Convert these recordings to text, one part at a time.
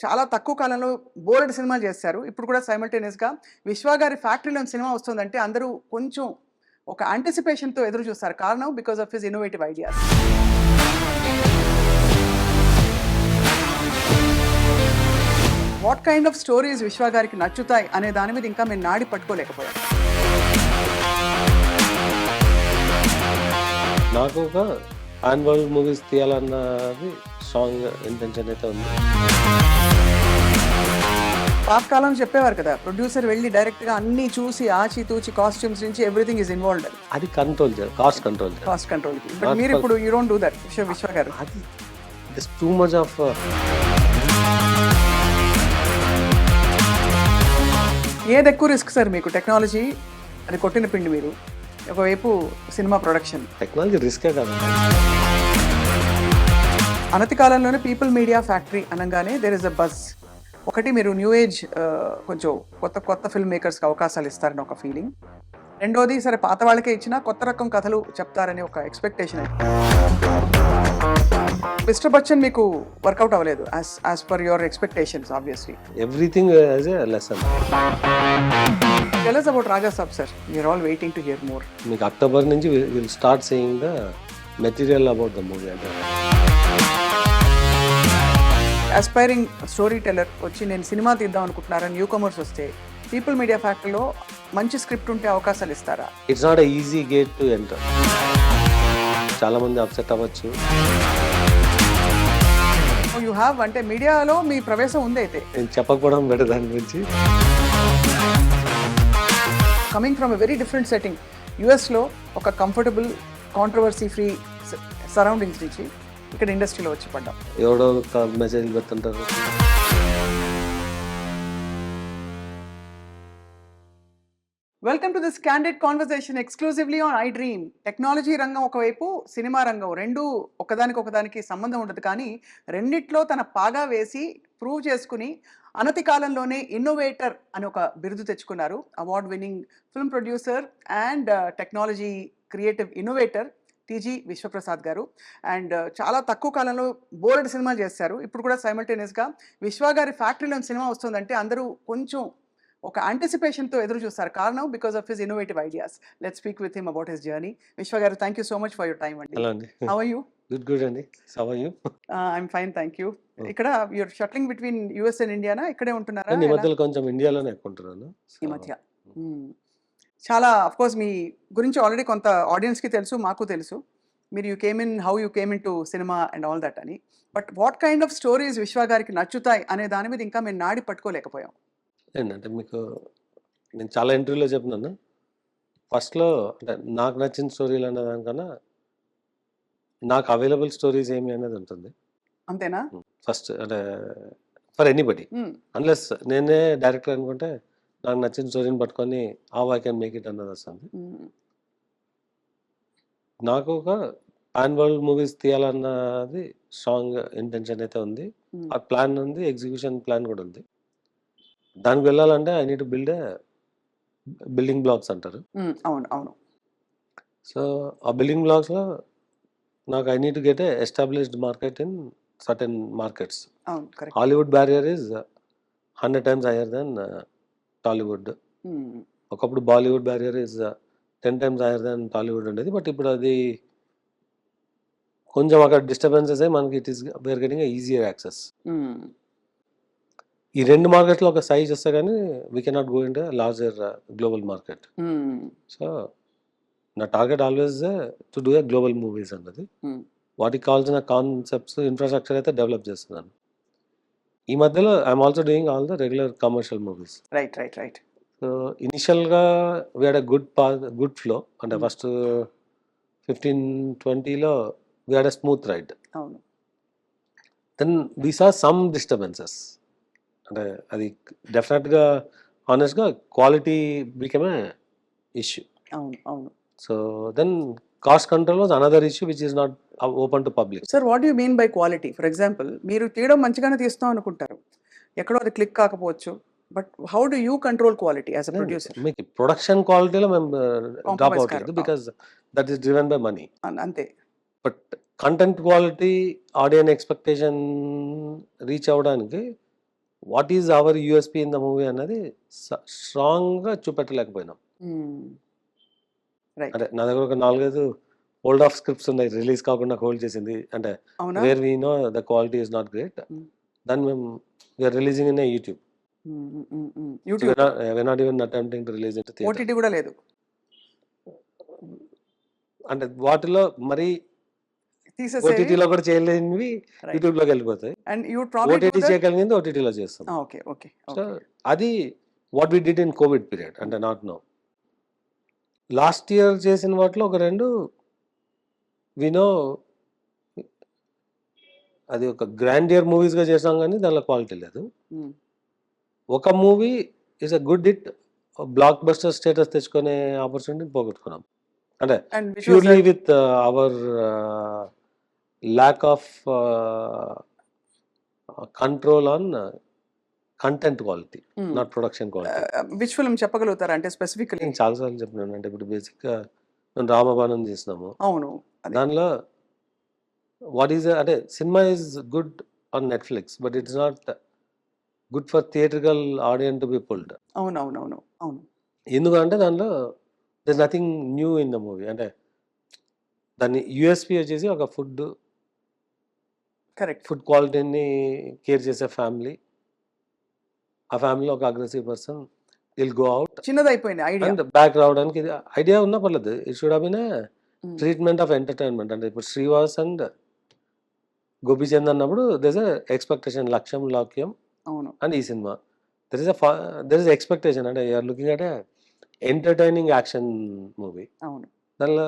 చాలా తక్కువ కాలంలో బోలెడు సినిమాలు చేశారు. ఇప్పుడు కూడా సైమల్టేనియస్‌గా 'విశ్వ' గారి ఫ్యాక్టరీలోని సినిమా వస్తుందంటే అందరూ కొంచెం ఒక యాంటిసిపేషన్‌తో ఎదురు చూస్తారు. కారణం because of his innovative ideas. What kind of stories 'Vishwa' గారికి నచ్చుతాయి అనే దాని మీద ఇంకా మేము నాడి పట్టుకోలేకపోయాం. నాకు ఒక పాన్ వరల్డ్ మూవీస్ తీయాలన్నది స్ట్రాంగ్ ఇంటెన్షన్ అయితే ఉంది. పాతకాలం చెప్పేవారు కదా, ప్రొడ్యూసర్ వెళ్ళి డైరెక్ట్‌గా అన్నీ చూసి ఆచితూచి కాస్ట్యూమ్స్ నుంచి ఎవ్రీథింగ్ ఈజ్ ఇన్వాల్వ్డ్ అని. అది కంట్రోల్ చేయాలి, కాస్ట్ కంట్రోల్ చేయాలి. కాస్ట్ కంట్రోల్‌కి. బట్ మీరు ఇప్పుడు యూ డోంట్ డూ దట్ విశ్వ గారు. అది ఇట్స్ టూ మచ్ ఆఫ్ ఏది ఎక్కువ రిస్క్ సార్ మీకు? టెక్నాలజీ అది కొట్టిన పిండి మీరు, ఒకవైపు సినిమా ప్రొడక్షన్. టెక్నాలజీ రిస్కే కాదు. అనతి కాలంలోనే పీపుల్ మీడియా ఫ్యాక్టరీ అనగానే దేర్ ఇస్ అ బజ్. ఒకటి మీరు న్యూ ఏజ్ కొంచెం కొత్త కొత్త ఫిల్మ్ మేకర్స్కి అవకాశాలు ఇస్తారని ఒక ఫీలింగ్. రెండోది సరే పాత వాళ్ళకే ఇచ్చినా కొత్త రకం కథలు చెప్తారని ఒక ఎక్స్పెక్టేషన్. మిస్టర్ బచ్చన్ మీకు వర్కౌట్ అవ్వలేదు as per your expectations obviously. Everything as a lesson. Tell us about Raja Saab sir. We are all waiting to hear more. మీకు అక్టోబర్ నుంచి will start saying the material about the movie. అంటే aspiring storyteller వచ్చి నేను cinema తీద్దాం అనుకుంటున్నారా newcomers వస్తే people media ఫ్యాక్టరీలో మంచి స్క్రిప్ట్ ఉంటే అవకాశాలు ఇస్తారా? It's not a easy gate to enter. చాలా మంది అప్సెట్ అవ్వచ్చు. యూ హ్యావ్ అంటే మీడియాలో మీ ప్రవేశం ఉంది అయితే. నేను చెప్పకపోవడం బెటర్ దాని గురించి. Coming from a very different setting, యుఎస్లో ఒక కంఫర్టబుల్ కాంట్రవర్సీ ఫ్రీ సరౌండింగ్స్ నుంచి ఇక్కడ ఇండస్ట్రీలో వచ్చి పడ్డాం. ఎవడో మెసేజ్ పెడుతుంటారు. Welcome to this candid conversation exclusively on I dream. Technology రంగం ఒకవైపు, సినిమా రంగం, రెండు ఒకదానికి సంబంధం ఉండదు, కానీ రెండిట్లో తన పాగా వేసి ప్రూవ్ చేసుకుని అనతి కాలంలోనే ఇన్నోవేటర్ అని ఒక బిరుదు తెచ్చుకున్నారు. Award winning film producer and technology creative innovator TG Vishwaprasad గారు. అండ్ చాలా తక్కువ కాలంలో బోలెడు సినిమాలు చేశారు. ఇప్పుడు కూడా సైమల్టేనియస్గా 'విశ్వ' గారి ఫ్యాక్టరీలోని సినిమా వస్తుందంటే అందరూ కొంచెం ఒక యాంటిసిపేషన్తో ఎదురు చూస్తారు. కారణం because of his innovative ideas. Let's speak with him about his journey. Vishwa garu, thank you so much for your time అండి. హలో అండి. How are you? గుడ్ అండి. How are you? I'm fine, thank you. ఇక్కడ you're shuttling between US and ఇండియానా? ఇక్కడే ఉంటున్నారా? ఈ మధ్యలో కొంచెం ఇండియాలోనే ఎక్కుంటున్నాను ఈ మధ్య. చాలా అఫ్ కోర్స్ మీ గురించి ఆల్రెడీ కొంత ఆడియన్స్కి తెలుసు, మాకు తెలుసు. మీరు you came in, how you came in to cinema and all that అని. But what kind of stories 'Vishwa' గారికి నచ్చుతాయి అనే దాని మీద ఇంకా మేము నాడి పట్టుకోలేకపోయాం. ఏంటంటే మీకు నేను చాలా ఇంటర్వ్యూలో చెప్పినాను. ఫస్ట్లో అంటే నాకు నచ్చిన స్టోరీలు అనే దానికన్నా నాకు అవైలబుల్ స్టోరీస్ ఏమి అనేది ఉంటుంది. అంతేనా? ఫస్ట్ అంటే ఫర్ ఎనీబడి, అన్లెస్ నేనే డైరెక్టర్ అనుకుంటే నాకు నచ్చిన స్టోరీని పట్టుకొని ఐ కెన్ మేక్ ఇట్ అన్నది వస్తుంది. నాకు ఒక పాన్ వరల్డ్ మూవీస్ తీయాలన్నది స్ట్రాంగ్ ఇంటెన్షన్ అయితే ఉంది. ఆ ప్లాన్ ఉంది, ఎగ్జిక్యూషన్ ప్లాన్ కూడా ఉంది. దానికి వెళ్ళాలంటే I need to build building blocks అంటారు. అవును అవును. సో ఆ బిల్డింగ్ బ్లాక్స్లో నాకు I need to get a established market in certain markets. అవును, correct. Hollywood barrier is 100 times higher than Tollywood. ఒకప్పుడు Bollywood barrier is 10 times higher than Tollywood ఉండేది. But ఇప్పుడు అది కొంచెం అక్కడ డిస్టర్బెన్సెస్ అయ్యి మనకి it is where getting easier access. ఈ రెండు మార్కెట్లో ఒక సైజ్ వస్తే కానీ we cannot go in larger global market. So నా target always to do a global movies అన్నది. వాటికి కావాల్సిన కాన్సెప్ట్స్, ఇన్ఫ్రాస్ట్రక్చర్ అయితే డెవలప్ చేస్తున్నాను. ఈ మధ్యలో I'm also doing all the regular commercial movies. Right right right. So ఇనిషియల్గా we had a good flow. అంటే ఫస్ట్ 15-20లో we had a smooth ride. అవును. Then we saw some disturbances. అంటే అది డెఫినెట్గా ఆనెస్ట్గా క్వాలిటీ బికమ్ ఏ ఇష్యూ. అవును అవును. So then cost control was another issue which is not open to public. Sir, what you mean by quality? For example, మీరు తీయడం మంచిగానే తీస్తాం అనుకుంటారు, ఎక్కడో అది క్లిక్ కాకపోవచ్చు. But how do you control quality as a producer? మీకు production క్వాలిటీలో మేము డ్రాప్ అవుట్ లేదు, because that is driven by money. అంతే. But content quality, audience expectation reach అవ్వడానికి what is our USP in the movie అన్నది స్ట్రాంగ్గా చూపెట్టలేకపోయినాం. రైట్. అంటే నా దగ్గర ఒక 4-5 హోల్డ్ ఆఫ్ స్క్రిప్ట్స్ ఉన్నాయి రిలీజ్ కాకుండా హోల్డ్ చేసింది. అంటే అవునా? Where we know the quality is not great. Mm. దాన్ని మేము we are releasing in YouTube. YouTube we're not even attempting to release into theatre. OTT కూడా లేదు. అంటే వాటిలో మరి తీసేసేవి. ఓటీటీలో కూడా చేయలేనివి Right. యూట్యూబ్లోకి వెళ్ళిపోతాయి. అండ్ యూ ప్రాబ్లీ ఓటీటీ చేయగలిగింది ఓటీటీలో చేస్తాం. ఓకే ఓకే సో అది what we did in COVID period. అంటే నాట్ నో. లాస్ట్ ఇయర్ చేసిన వాటిలో ఒక 2 వినో అది ఒక గ్రాండియర్ మూవీస్గా చేసాం కానీ దానిలో క్వాలిటీ లేదు. ఒక movie is a good hit, block buster status తెచ్చుకునే ఆపర్చునిటీ పోగొట్టుకున్నాం. అంటే purely with our lack of control on content quality, not production quality. Which film చెప్పగలుగుతారా అంటే స్పెసిఫికలీ? నేను చాలాసార్లు చెప్పినాను. అంటే ఇప్పుడు బేసిక్గా మేము రామబాణం చేసినాము. అవును. దానిలో వాట్ ఈజ్ అంటే cinema is good on Netflix but it's not good for theatrical audience to be pulled. అవునవునవును అవును. ఎందుకంటే దానిలో there nothing new in the movie. అంటే దాన్ని యూఎస్పీ వచ్చేసి ఒక కరెక్ట్. ఫుడ్ క్వాలిటీని కేర్ చేసే ఫ్యామిలీ. ఆ ఫ్యామిలీలో ఒక aggressive person will go out చిన్నదైపోయింది ఐడియా. అండ్ బ్యాక్ రావడానికి ఇది ఐడియా ఉన్నా పర్లేదు. It should have been treatment of entertainment. అంటే ఇప్పుడు శ్రీవాస్ అండ్ గోపీచంద్ అన్నప్పుడు దర్ ఇస్ ఎక్స్పెక్టేషన్, లక్ష్యం లాక్యం. అవును. అండ్ ఈ సినిమా దర్ ఇస్ ఎక్స్పెక్టేషన్. అంటే you are looking at entertaining action movie. అవును. దానిలో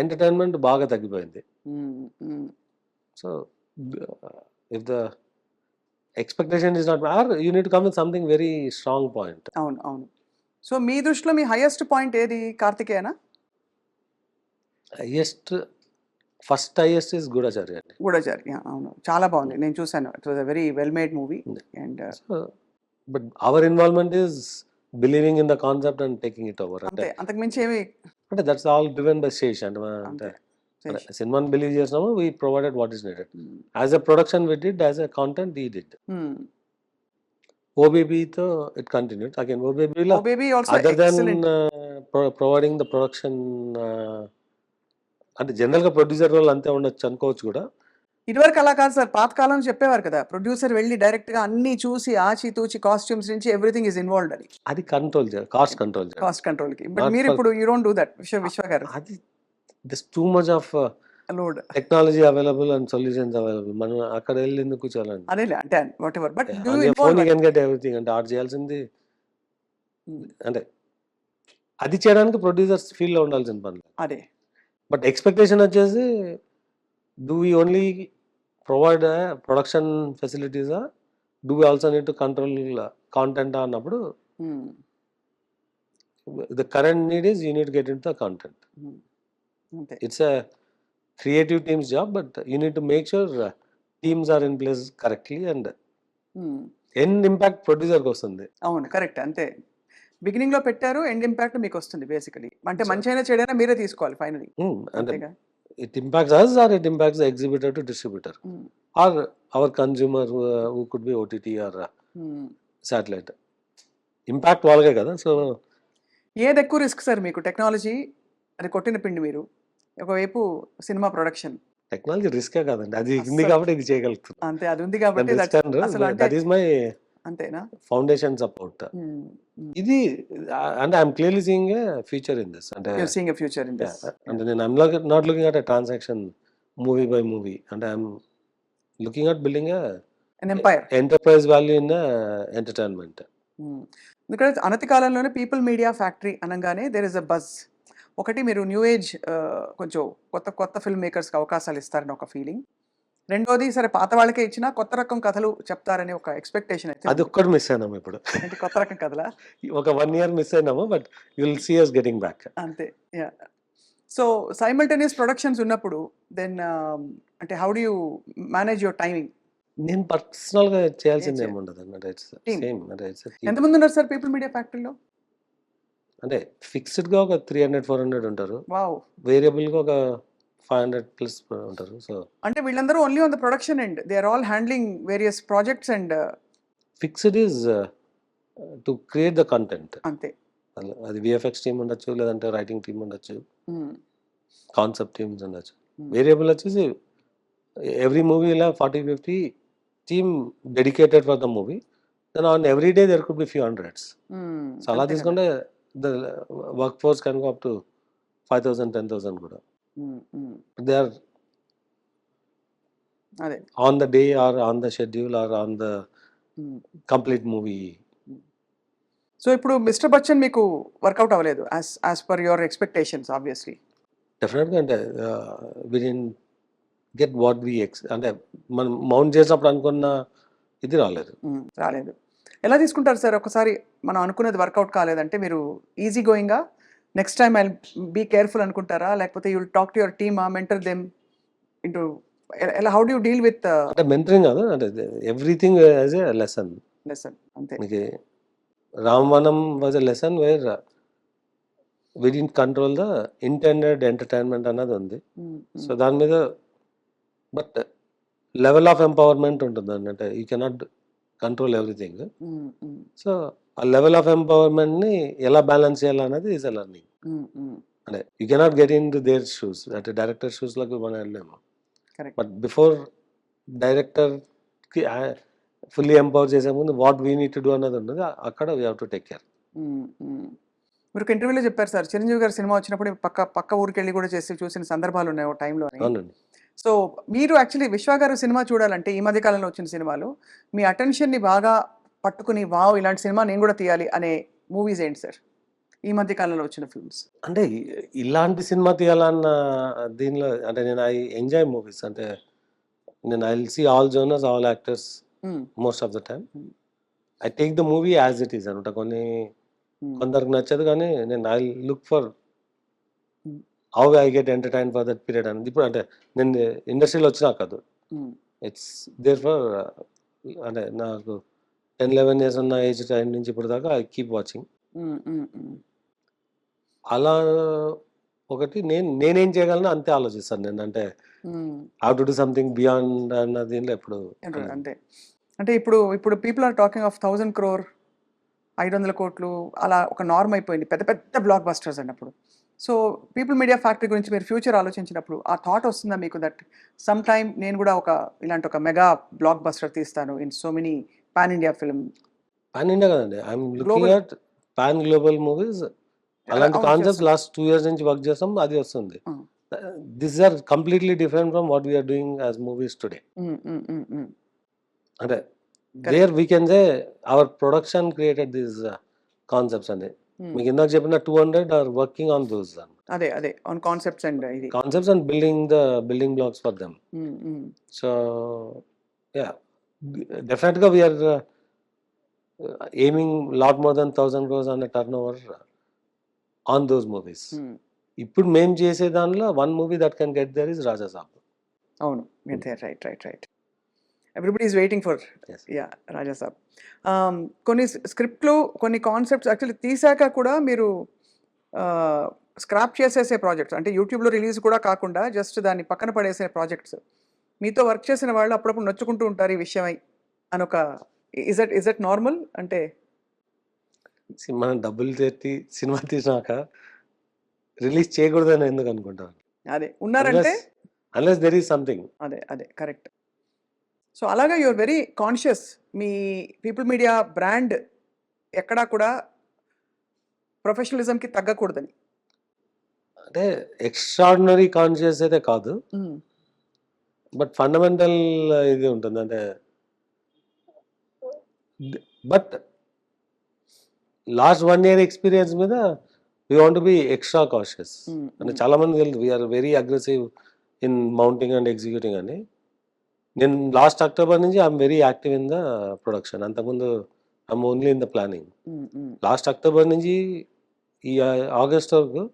ఎంటర్టైన్మెంట్ బాగా తగ్గిపోయింది. So if the expectation is not are you need to come with something very strong point. అవును అవును. సో మీ దృష్టిలో మీ హైయెస్ట్ పాయింట్ ఏది? కార్తికేయనా? ఫస్ట్ హైయెస్ట్ ఇస్ గూఢచారి అండి. గూఢచారి. అవును, చాలా బాగుంది, నేను చూసాను. It was a very well made movie. And but our involvement is believing in the concept and taking it over. అంతే, అంతకు మించి ఏమి. అంటే that's all driven by Sesh. అంటే సినిమాని బిలీవ్ చేసినాము, we provided what is needed. As a production we did, as a content we did. ఓబేబీతో it continued again. ఓబేబీలో other than providing the production, అంటే జనరల్గా ప్రొడ్యూసర్ వాళ్ళు అంతే ఉండొచ్చు అనుకోవచ్చు కూడా. ఇదివరకు అలా కాదు సార్, పాతకాలం చెప్పేవారు కదా, ప్రొడ్యూసర్ వెళ్ళి డైరెక్ట్ గా అన్ని చూసి ఆచితూచి కాస్ట్యూమ్స్ నుంచి ఎవ్రీథింగ్ ఇస్ ఇన్వాల్వ్డ్ అని. అది కంట్రోల్ చేయాలి, కాస్ట్ కంట్రోల్ చేయాలి, కాస్ట్ కంట్రోల్ కి. బట్ మీరు ఇప్పుడు యూ డోంట్ డూ దట్ విశ్వ గారు. అది this too much of load technology available and solutions available. మనం అక్కడ వెళ్ళి ఎందుకు కూర్చోాలండి? అదేలే అంటే what ever. But phone can get everything. అంటే ఆర్ట్ చేయాల్సింది అంటే అది చేయడానికి ప్రొడ్యూసర్స్ ఫీల్డ్ లో ఉండాల్సిన పని. అదే. బట్ ఎక్స్పెక్టేషన్ వచ్చేసి do we only provide production ఫెసిలిటీసా, do we also need to control content అన్నప్పుడు the current need is you need get in the content. It's a creative teams job, but you need to make sure teams are in place correctly and end impact ప్రొడ్యూసర్కి వస్తుంది. అవును, correct. అంతే, beginning లో పెట్టారు, end impact మీకు వస్తుంది basically. అంటే మంచి అయినా చెడైనా మీరే తీసుకోవాలి ఫైనలీ. అంటే it impacts us or it impacts the exhibitor to distributor or our consumer who could be OTT or satellite. Impact వాళ్ళకే కదా. సో ఏది ఎక్కువ రిస్క్ సార్ మీకు? టెక్నాలజీ అది కొట్టిన పిండి మీరు, ఒకవైపు సినిమా ప్రొడక్షన్. టెక్నాలజీ రిస్కే కాదండి, అది ఉంది కాబట్టి ఇది చేయగలుగుతుంది. అంతే, అది ఉంది కాబట్టి దట్ ఈస్ మై అంతేనా ఫౌండేషన్ సపోర్ట్. ఇది అంటే I'm clearly seeing a future in this. అంటే seeing a future in this. అంటే నేను I'm not looking at a transaction movie by movie. అంటే I'm looking at building an empire, enterprise value in entertainment. ఎందుకంటే అనతి కాలంలోనే People media Factory అనగానే there is a buzz. ఒకటి, మీరు new age కొంచెం కొత్త కొత్త ఫిల్మ్ మేకర్స్కి అవకాశాలు ఇస్తారని ఒక ఫీలింగ్. రెండోది, సరే పాత వాళ్ళకే ఇచ్చినా కొత్త రకం కథలు చెప్తారని ఒక ఎక్స్పెక్టేషన్ అయితే. అది ఒక్కటి మిస్ అయినాము ఇప్పుడు. అంటే కొత్త రకం కథలా? ఒక 1 year మిస్ అయినాము, but you will see us getting back. అంతే. యా. సో సైమల్టేనియస్ ప్రొడక్షన్స్ ఉన్నప్పుడు దెన్ అంటే how do you manage your timing? నేను పర్సనల్ గా చేయాల్సింది ఏమి ఉండదు అన్నమాట. It's same. అంటే ఎంతమంది ఉన్నారు సార్ పీపుల్ మీడియా ఫ్యాక్టరీలో? అంటే ఫిక్స్డ్ గా ఒక 300-400 ఉంటారు. వావ్. వేరియబుల్ గా ఒక 500+ ఉంటారు. సో అంటే వీళ్ళందరూ only on the production end, they are all handling various projects and fixed is to create the content. అంతే. అది విఎఫ్ఎక్స్ టీమ్ ఉండొచ్చు, లేదంటే రైటింగ్ టీమ్ ఉండొచ్చు, హ్మ్. కాన్సెప్ట్ టీమ్స్ ఉండొచ్చు. Hmm. వేరియబుల్ వచ్చేసి ఎవ్రీ మూవీ ఇలా 40-50 team dedicated for the movie. Then on every day there could be few hundreds. Hmm. So అలా అంతే కదా. తీసుకుంటే the workforce can go up to 5,000, 10,000 కూడా. Hmm. Hmm. They are అదే. On the day or on the schedule or on the hmm. Complete movie. So ఇప్పుడు 'Mister Bachchan' మీకు work out అవ్వలేదు as per your expectations obviously. డెఫినెట్గా అంటే వి didn't get what we అంటే మనం mount చేసినప్పుడు అనుకున్న ఇది రాలేదు. రాలేదు. ఎలా తీసుకుంటారు సార్? ఒకసారి మనం అనుకున్నది వర్కౌట్ కాలేదంటే మీరు ఈజీ గోయింగా next time I'll be careful అనుకుంటారా? లేకపోతే you will talk to your team, mentor them into ఎలా how do you deal with అంటే మెంటరింగ్ కాదు, అంటే everything as a lesson. Lesson అంతే. మీకు Ramabanam was a lesson where we didn't control the intended entertainment అన్నది ఉంది. హ్మ్. సో దాని మీద బట్ లెవెల్ ఆఫ్ ఎంపవర్మెంట్ ఉంటుందండి. అంటే యూ కెనాట్ కంట్రోల్ ఎవ్రీథింగ్. హ్మ్. హ్మ్. సో ఆ లెవెల్ ఆఫ్ ఎంపవర్మెంట్ని ఎలా బ్యాలెన్స్ చేయాలనేది ఈజ్ ఎ లెర్నింగ్. హ్మ్. హ్మ్. అంటే you cannot get in to their shoes, అంటే డైరెక్టర్ షూస్లోకి మనం వెళ్ళలేము. కరెక్ట్. బట్ బిఫోర్ డైరెక్టర్కి ఫుల్లీ ఎంపవర్ చేసే ముందు what we need to do అన్నది ఉండదు. అక్కడ we have to take care. మీరు ఒక ఇంటర్వ్యూలో చెప్పారు సార్, చిరంజీవి గారి సినిమా వచ్చినప్పుడు పక్క ఊరికెళ్ళి కూడా చేసి చూసిన సందర్భాలు ఉన్నాయి ఒక టైంలో అని. అవునండి. సో మీరు యాక్చువల్లీ విశ్వ గారు సినిమా చూడాలంటే ఈ మధ్య కాలంలో వచ్చిన సినిమాలు మీ అటెన్షన్ని బాగా పట్టుకుని వావ్ ఇలాంటి సినిమా నేను కూడా తీయాలి అనే మూవీస్ ఏంటి సార్ ఈ మధ్య కాలంలో వచ్చిన ఫిల్మ్స్? అంటే ఇలాంటి సినిమా తీయాలన్న దీనిలో అంటే నేను ఐ ఎంజాయ్ మూవీస్. అంటే నేను I will see all genres, all actors most of the time. I take the movie as it is అనమాట. కొందరికి నచ్చదు, కానీ నేను I look for how I get entertain for that period అనేది. ఇప్పుడు అంటే నేను ఇండస్ట్రీలో వచ్చినా కాదు, ఇట్స్ దేర్ ఫర్ అంటే నాకు 10-11 ఇయర్స్ ఉన్న ఏజ్ టైం నుంచి ఇప్పుడు దాకా ఐ కీప్ వాచింగ్. అలా ఒకటి నేనేం చేయగలను అంతే ఆలోచిస్తాను నేను. అంటే how to do something beyond అన్న దీనిలో ఎప్పుడు అంతే. అంటే ఇప్పుడు people are talking of 1000 crore 500 కోట్లు అలా ఒక నార్మ్ అయిపోయింది, పెద్ద పెద్ద బ్లాక్ బస్టర్స్ అన్నప్పుడు. సో పీపుల్ మీడియా ఫ్యాక్టరీ గురించి మీరు ఫ్యూచర్ ఆలోచించినప్పుడు ఆ థాట్ వస్తుందా మీకు దట్ సమ్ టైమ్ నేను కూడా ఇలాంటి ఒక మెగా బ్లాక్ బస్టర్ తీస్తాను in so many pan India film? Pan India కదండి, I'm looking Global. At pan global movies. అలాంటి అవును, కాన్సెప్ట్స్ చేస్తాం. లాస్ట్ 2 years నుంచి వర్క్ చేస్తాం, అది వస్తుంది. This are completely different from what we're doing as movies today. అంటే there we can say our production created these concepts అని. మీకు ఇందాక చెప్పిన 200 ఆర్ వర్కింగ్ ఆన్ దోస్ అదే ఆన్ కాన్సెప్ట్స్ అండ్ ఇది concepts and building blocks for them. So yeah, definitely we're aiming lot more than 1,000 crores on a turnover on those movies. ఇప్పుడు మేము చేసే దానిలో one movie that can get there is Raja Saab. అవును, right. Everybody is waiting for Raja Saab. కొన్ని స్క్రిప్ట్లు, కొన్ని concepts actually తీసాక కూడా మీరు స్క్రాప్ చేసేసే ప్రాజెక్ట్స్, అంటే యూట్యూబ్లో రిలీజ్ కూడా కాకుండా జస్ట్ దాన్ని పక్కన పడేసే ప్రాజెక్ట్స్ మీతో వర్క్ చేసిన వాళ్ళు అప్పుడప్పుడు నొచ్చుకుంటూ ఉంటారు ఈ విషయమై అని ఒక ఇజ్ దట్ నార్మల్? అంటే మనం డబ్బులు తెచ్చి సినిమా తీసినాక రిలీజ్ చేయకూడదని ఎందుకు అనుకుంటాను? అదే ఉన్నారంటే అన్లెస్ దెర్ ఈస్ సంథింగ్. అదే కరెక్ట్. సో అలాగా యూఆర్ వెరీ కాన్షియస్. మీ పీపుల్ మీడియా బ్రాండ్ ఎక్కడా కూడా ప్రొఫెషనలిజంకి తగ్గకూడదని. అంటే ఎక్స్ట్రాడినరీ కాన్షియస్ అయితే కాదు, బట్ ఫండమెంటల్ ఇది ఉంటుంది. అంటే బట్ లాస్ట్ 1 year ఎక్స్పీరియన్స్ మీద we want be extra cautious. అంటే చాలా మంది తెలుసు we're very aggressive in mounting and executing అని. నేను లాస్ట్ అక్టోబర్ నుంచి I'm very active in the production. అంతకుముందు I'm only in the planning. Last October నుంచి ఈ ఆగస్ట్ వరకు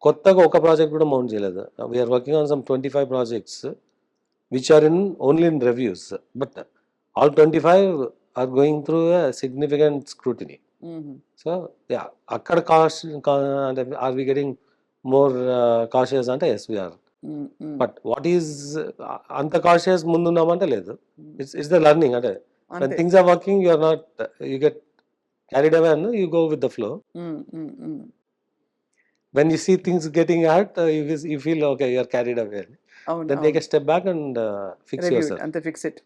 కొత్తగా ఒక ప్రాజెక్ట్ కూడా మౌంట్ చేయలేదు. We're working on some 25 projects which are only in reviews, but all 25 are going through significant scrutiny. So అక్కడ cost అంటే are we getting more cautious అంటే as we're. But what is అంత conscious ముందున్నామంటే లేదు. It's the learning. అంటే when అంతే. things are working, you are not, you get carried away and you go with the flow. When you see things getting hard, you feel okay, you are carried away. అవును. Then take a step back and fix review yourself. అంతే, fix it.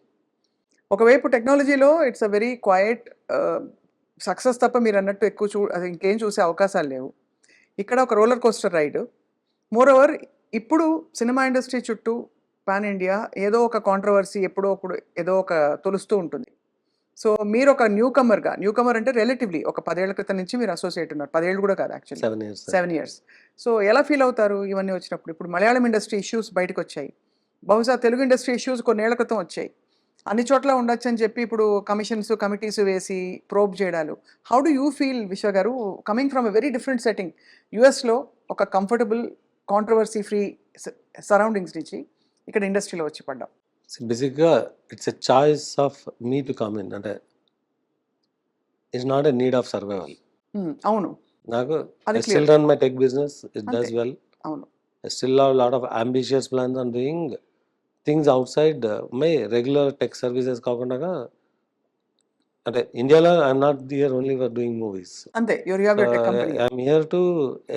ఒకవైపు టెక్నాలజీలో it's a very quite success తప్ప మీరు అన్నట్టు ఎక్కువ అది ఇంకేం చూసే అవకాశాలు లేవు. ఇక్కడ ఒక roller coaster ride. Moreover ఇప్పుడు సినిమా ఇండస్ట్రీ చుట్టూ పాన్ ఇండియా ఏదో ఒక కాంట్రవర్సీ ఎప్పుడో ఒకడు ఏదో ఒక తొలుస్తూ ఉంటుంది. సో మీరు ఒక న్యూ కమర్ అంటే రిలేటివ్లీ ఒక 10 ఏళ్ల క్రితం నుంచి మీరు అసోసియేట్ ఉన్నారు. 10 ఏళ్ళు కూడా కాదు యాక్చువల్లీ, 7 years. 7 ఇయర్స్. సో ఎలా ఫీల్ అవుతారు ఇవన్నీ వచ్చినప్పుడు? ఇప్పుడు మలయాళం ఇండస్ట్రీ ఇష్యూస్ బయటకు వచ్చాయి, బహుశా తెలుగు ఇండస్ట్రీ ఇష్యూస్ కొన్నేళ్ల క్రితం వచ్చాయి. అన్ని చోట్ల ఉండొచ్చు అని చెప్పి ఇప్పుడు కమిషన్స్ కమిటీస్ వేసి ప్రోబ్ చేయడాలు. హౌ డు యూ ఫీల్ విశ్వ గారు, coming from a very different setting, యుఎస్లో ఒక కంఫర్టబుల్ కాంట్రవర్సీ ఫ్రీ సరౌండింగ్స్ నుంచి ఇక్కడ ఇండస్ట్రీలో వచ్చి పడ్డాం? బేసిక్గా it's a choice of me to come in. అంటే it's not a need of survival. అవును, నాకు అది I still clear. run my tech business. It does అంతే. well. అవును. I still have a lot of ambitious plans on doing things outside my regular tech services కాకుండా. అంటే ఇండియాలో I'm not here only for doing movies. అంతే, your you have your tech company. I'm here to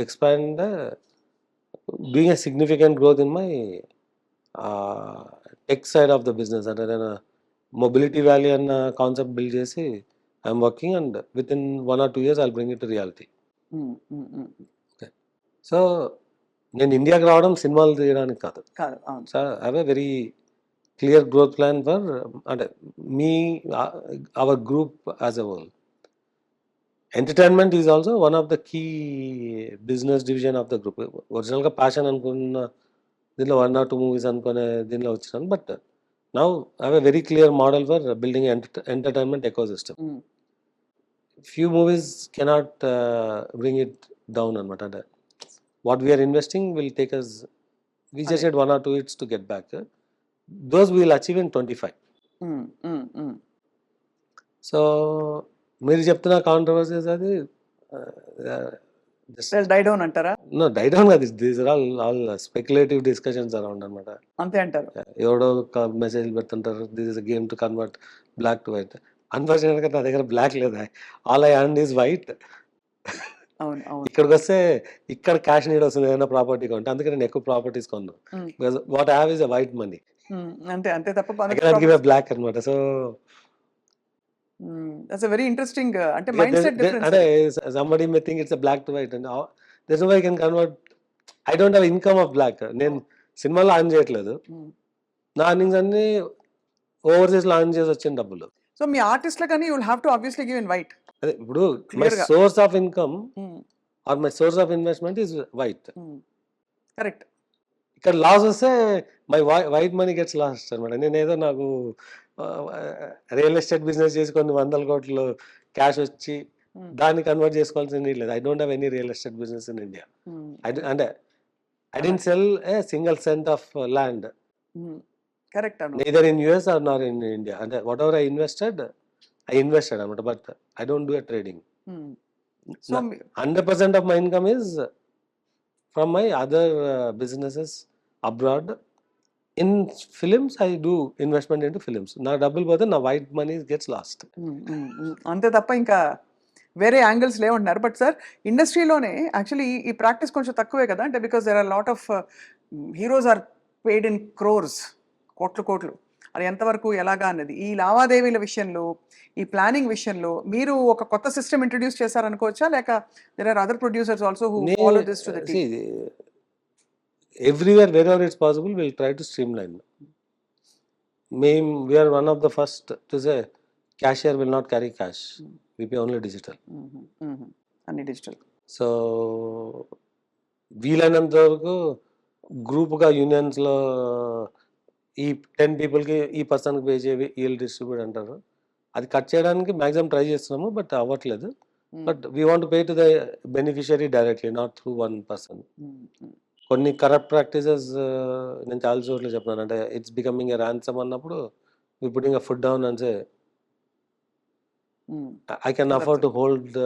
expand, doing a significant growth in my tech side of the business. అంటే నేను mobility valley అన్న concept build చేసి I'm working, and with in 1 or 2 years I'll bring it to reality. So నేను ఇండియాకి రావడం సినిమాలు తీయడానికి కాదు. కాదు, అవును. So I have a very clear growth plan for, అంటే మీ our group as a whole. Entertainment is also one of the key business division of the group. ఒరిజినల్గా ప్యాషన్ అనుకున్న దీనిలో 1 or 2 మూవీస్ అనుకునే దీనిలో వచ్చినాను. But now I have a very clear model for building entertainment ecosystem. Few movies cannot bring it down అనమాట. అంటే what we are investing will take us, we just had 1 or 2 hits to get back. Those we will achieve in 25. So మీరు చెప్తున్న controversies అది die down అంటారా? No, die down కాదు. These are all speculative discussions around అనమాట. అంతే అంటారు. ఎవడో message పెడుతుంటారు, this is a game to convert black to white. అన్ఫార్చునేట్గా నా దగ్గర బ్లాక్ లేదా, all I earn is white. అవును, అవును. ఇక్కడికి వస్తే ఇక్కడ క్యాష్ నీడ్ వస్తుంది ఏదైనా ప్రాపర్టీ కొంటే, అందుకే నేను ఎక్కువ ప్రాపర్టీస్ కొన్నాను. Because what I have is a white money. అంతే, అంతే తప్ప I cannot give a black అనమాట. So that's a very interesting అంటే మైండ్ సెట్ డిఫరెన్స్. అంటే somebody may think it's a black to white, and there's no way I can convert. I don't have income of black. నేను సినిమాలో earn చేయట్లేదు, నా earnings అన్ని overseas లో earn చేసి వచ్చిన డబ్బులు. సో మీ ఆర్టిస్ట్ల కానీ you will have to obviously give in white. అదే ఇప్పుడు my source of income or my source of investment is white. Correct. ఇక్కడ లాస్ వస్తే my white money gets last అనమాట. నేను ఏదో నాకు రియల్ ఎస్టేట్ బిజినెస్ చేసి కొన్ని 100 కోట్లు క్యాష్ వచ్చి దాన్ని కన్వర్ట్ చేసుకోవాల్సిన నీడ్ లేదు. I don't have any real estate business in India. అంటే I don't sell a single cent of land, correct. neither in US or nor in India. And whatever I invested అనమాట. But I don't do a trading. So 100% of my income is from my other businesses abroad. In films, I do investment into films. నా డబ్బులు పోతే నా white money gets last. అంతే తప్ప ఇంకా వేరే angles లేవంటున్నారు. బట్ సార్ ఇండస్ట్రీలోనే యాక్చువల్లీ ఈ ప్రాక్టీస్ కొంచెం తక్కువే కదా, అంటే because there are lot of heroes are paid in crores, కోట్లు. అది ఎంతవరకు ఎలాగా అన్నది ఈ లావాదేవీల విషయంలో, ఈ ప్లానింగ్ విషయంలో మీరు ఒక కొత్త సిస్టమ్ ఇంట్రడ్యూస్ చేశారనుకోవచ్చా, లేక there are other producers also who follow this to the T? Everywhere wherever it's possible we'll try to streamline. We are one of the first to say cashier will not carry cash. We pay only digital. అన్ని digital. So వీలైనంత వరకు గ్రూప్గా యూనియన్స్లో ఈ 10 పీపుల్కి ఈ పర్సన్కి pay చేయి వీళ్ళు డిస్ట్రిబ్యూట్ అంటారు. అది కట్ చేయడానికి మ్యాక్సిమం ట్రై చేస్తున్నాము, బట్ అవ్వట్లేదు. But we want to pay to the beneficiary directly, not through one person. కొన్ని కరప్ట్ ప్రాక్టీసెస్ నేను చాలా చోట్ల చెప్తున్నాను. అంటే ఇట్స్ బికమింగ్ ఎ ర్యాన్సమ్ అన్నప్పుడు we putting a foot down and say I can afford to hold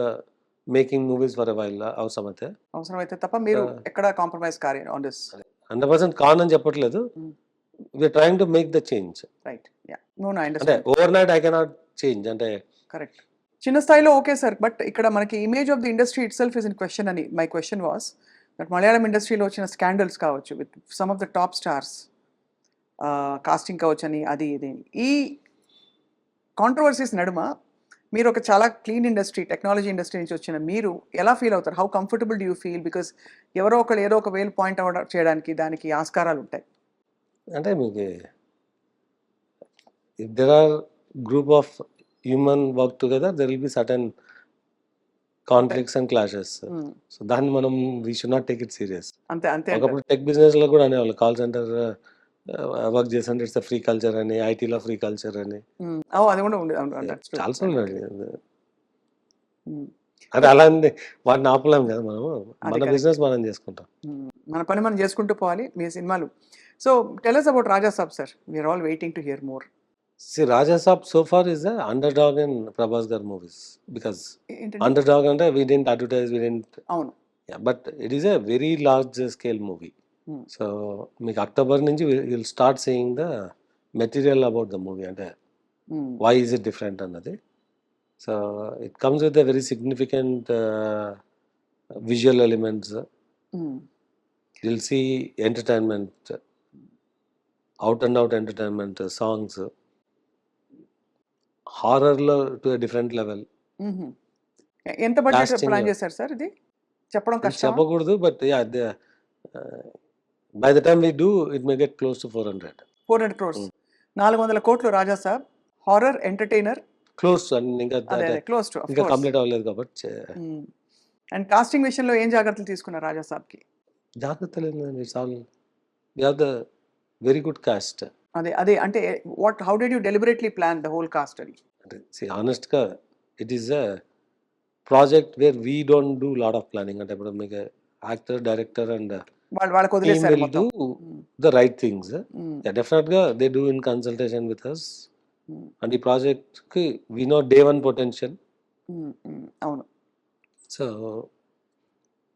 making movies for a while. అవసరమైతే తప్ప మీరు ఎక్కడ కాంప్రమైజ్ కారు ఆన్ దిస్. 100% కాన్ అని చెప్పట్లేదు. Mm. We're trying to make the change. Right. Yeah. No I అంటే understand. Overnight I cannot change. అంటే కరెక్ట్. చిన్న స్థాయిలో ఓకే సార్. బట్ ఇక్కడ మనకి image of the industry itself is in question అని my question was that Malayalam ఇండస్ట్రీలో వచ్చిన scandals కావచ్చు with some of the top stars, casting కావచ్చు అని అది ఇది. ఈ కాంట్రవర్సీస్ నడుమ మీరు ఒక చాలా క్లీన్ ఇండస్ట్రీ, టెక్నాలజీ ఇండస్ట్రీ నుంచి వచ్చిన మీరు ఎలా ఫీల్ అవుతారు? How comfortable do you feel? Because ఎవరో ఒకరు ఏదో ఒక వేలు పాయింట్ అవుట్ చేయడానికి దానికి ఆస్కారాలు ఉంటాయి. అంటే మీకు if there are group of human work together, there will be certain conflicts and clashes. Mm. So దాన్ని మనం we should not take it serious. అంతే అంతే అంటారు. ఒకప్పుడు టెక్ బిజినెస్ లో కూడా అనేవాళ్ళు కాల్ సెంటర్ వర్క్ చేస్తుంటే ఇట్స్ ఫ్రీ కల్చర్ అని, ఐటీలో ఫ్రీ కల్చర్ అని అది కూడా ఉండేది. That's true. చాలా ఉన్నాయి. Mm. అంటే అలా ఉంది, వాటిని ఆపలేం కదా మనము. అది మన correct. బిజినెస్ మనం చేసుకుంటాం. మన పని మనం చేసుకుంటూ పోవాలి. మీ సినిమాలు. So tell us about Raja Saab sir. We are all waiting to hear more. See, Raja Saab so far is a underdog in Prabhas Gar movies, because ఏంటంటే underdog అంటే we didn't advertise, we didn't, అవును. yeah, but it is a very large scale movie. Hmm. So మీకు October నుంచి you'll start seeing the material about the movie, అంటే Mm. why is it different అన్నది. So it comes with a very significant visual elements. Mm. You'll see entertainment, out and out entertainment, songs, horror లో to a different level. Mhm. ఎంత budget Casting, plan చేశారు sir? ఇది చెప్పడం ఇది కష్టం. చెప్పకూడదు, but yeah by the time we do it may get close to 400. 400 crores. Mm. 400 కోట్లు Raja Saab. Horror entertainer. Close అని ఇంకా అదే క్లోజ్ టు. ఇంకా కంప్లీట్ అవ్వలేదు కాబట్టి అండ్ కాస్టింగ్ విషయంలో ఏం జాగ్రత్తలు తీసుకున్నారు రాజా సాబ్కి? జాగ్రత్తలు ఏంటండి, it's all we have the very good cast. అదే అదే అంటే how did you deliberately plan the whole cast అని? అంటే ఆనెస్ట్గా it is a project where we don't do lot of planning. అంటే ఇప్పుడు మీకు యాక్టర్, డైరెక్టర్ అండ్ వాళ్ళకి టీమ్ వదిలేశారు విల్ మొత్తం. Do the right things. డెఫినెట్గా they do in consultation with us. And ఈ ప్రాజెక్ట్కి we know day one potential. అవును. సో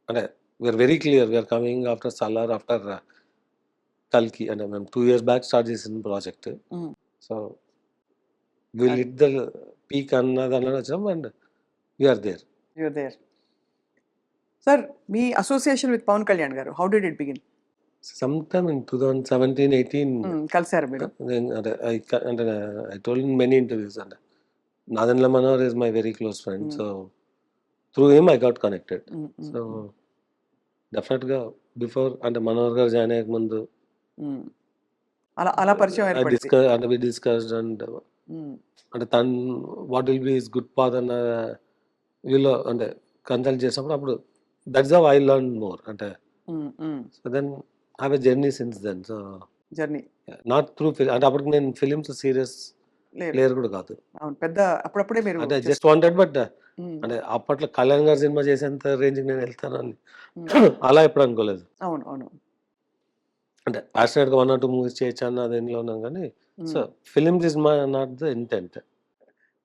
అంటే we are very clear, we're coming after Salaar, after కల్కి. అంటే మేము 2 years బ్యాక్ స్టార్ట్ చేసిన project. Mm. So will hit the peak అన్నది వచ్చాం and we're there. You're there. Sir మీ association with Pawan Kalyan garu, how did it begin? Sometime in 2017-18 కలిసారు మీరు? అంటే I told in many interviews, అంటే Nadendla Manohar is my very close friend. So through him I got connected. So డెఫినెట్గా before, అంటే మనోహర్ గారు join అయ్యే ముందు అలా అలా పరిచయం ఏర్పడింది. అంటే వి డిస్కస్డ్ అండ్ అంటే తను what will be his good path అన్న వీళ్ళు అంటే కన్సల్ట్ చేసినప్పుడు అప్పుడు that's how I learn more. అంటే so then have a journey since then. So journey not through అంటే అప్పటికి నేను ఫిలిమ్స్ సీరియస్ లేదు. ప్లేయర్ కూడా కాదు. అవును, పెద్ద అప్పుడప్పుడే మీరు అంటే జస్ట్ వాంటెడ్, బట్ అంటే అప్పట్లో కళ్యాణ్ గారి సినిమా చేసేంత రేంజ్కి నేను వెళ్తాను అని అలా ఎప్పుడు అనుకోలేదు. అవును అవును. అంటే ప్యాషనెట్గా 1 or 2 movies చేయొచ్చు అన్న దేనిలో ఉన్నాం కానీ. So films is my not the intent.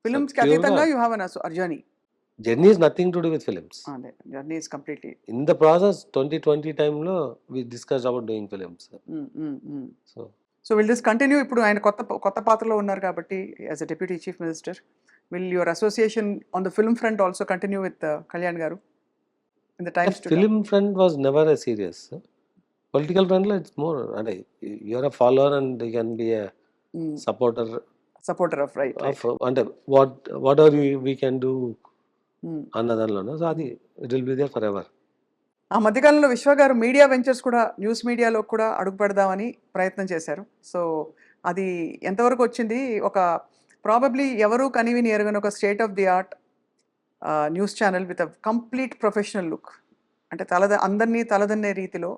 Films కి అతీతంగా you have an journey. Journey is nothing to do with films. అదే journey is completely in the process 2020 టైంలో we discussed about doing films. So so will this continue? ఇప్పుడు ఆయన కొత్త పాత్రలో ఉన్నారు కాబట్టి as a deputy chief minister, will your association on the film front also continue with Kalyan garu in the times to film front was never a serious. Political ఫ్రంట్లో it's more అంటే you're a follower and you can be a supporter of right అంటే what are we can do అన్న దానిలోనే. So అది it will be there forever. ఆ మధ్యకాలంలో విశ్వ గారు మీడియా వెంచర్స్ కూడా, న్యూస్ మీడియాలో కూడా అడుగు పెడదామని ప్రయత్నం చేశారు. సో అది ఎంతవరకు వచ్చింది? ఒక ప్రాబబ్లీ ఎవరు కనివిని ఎరగని ఒక state of the art news channel with a complete professional look, అంటే అందరినీ తలదన్నే రీతిలో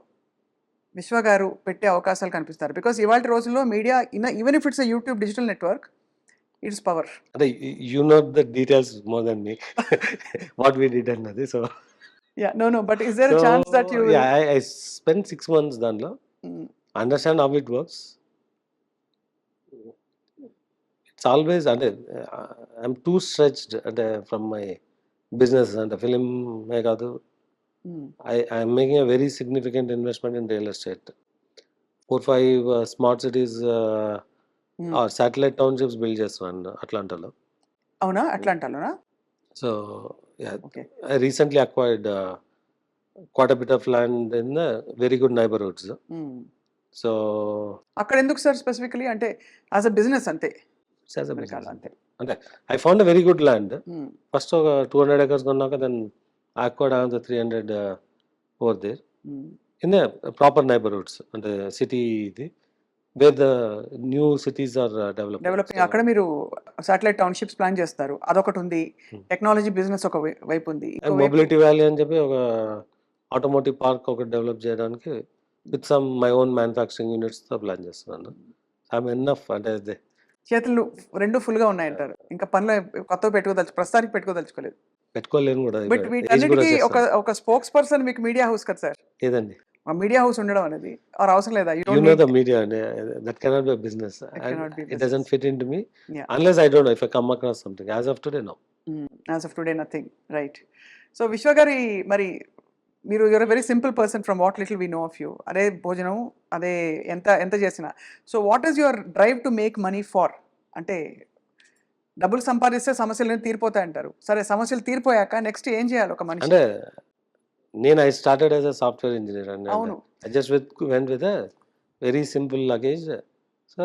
విశ్వ గారు పెట్టే అవకాశాలు కనిపిస్తారు. బికాస్ ఇవాళ రోజుల్లో media even if it's a YouTube digital network, it's power. అంటే you know the details more than me what we did అన్నది. So Yeah, no, but is there a chance that you will... Yeah, I spent 6 months దానిలో. Understand how it works. It's always అంటే I'm too stretched అంటే from my business. అంటే film కాదు, I'm making a very significant investment in real estate. 4-5 smart cities satellite townships build చేస్తున్నాను అట్లాంటాలో. అవునా? అట్లాంటాలోనా? So yeah, okay. I recently acquired quite a bit of land in very good neighborhoods. So అక్కడెందుకు sir specifically? అంటే as a business అంతే. it's as a business. అమెరికాలో అంతే. అంటే I found a very good land. హ్మ్. First ఒక 200 acres కొన్నాక then I acquired another 300 over there హ్మ్. in the proper neighborhoods. అంటే సిటీ ఇది where the new cities are developing. Developing. So అక్కడ మీరు సాటిలైట్ టౌన్‌షిప్స్ ప్లాన్ చేస్తారు. అదొకటుంది. Hmm. టెక్నాలజీ బిజినెస్ ఒక వైపు ఉంది. అండ్ ఇంకో వైపు మొబిలిటీ వ్యాలీ అని చెప్పి ఒక ఆటోమోటివ్ పార్క్ ఒకటి డెవలప్ చేయడానికి with some my own manufacturing యూనిట్స్తో ప్లాన్ చేస్తున్నాను. ఐఎమ్ ఎన్నఫ్ అంటే అదే చేతులు 2 ఫుల్‌గా ఉన్నాయంటారు. ఇంకా పనిలో కొత్తవి ప్రస్తుతానికి పెట్టుకోదలుచుకోలేదు. పెట్టుకోలేను కూడా బట్ ఏజ్ కూడా వీటన్నిటికి వచ్చేస్తాను. ఒక స్పోక్స్ పర్సన్ మీకు మీడియా హౌస్ కదా సార్. ఏదండి ఆ మీడియా హౌస్ ఉండడం అనేది ఆర్ అవసరం లేదా? You you don't know need. The media అండి that cannot be business it cannot be it business. Doesn't fit in to me yeah! Unless I don't know if I come across something as of today no. As of today nothing. Right. So Vishwa గారి మరి మీరు you're a very simple person from what little we know of you. అదే భోజనం, అదే ఎంత ఎంత చేసినా. So what is your drive to make money far? అంటే డబ్బులు సంపాదిస్తే సమస్యలన్నీ తీరిపోతాయంటారు. సరే సమస్యలు తీరిపోయాక నెక్స్ట్ ఏం చేయాలి ఒక మనిషి? అంటే నేను I started as a software engineer అండి. అవును. I just went with a very simple luggage. So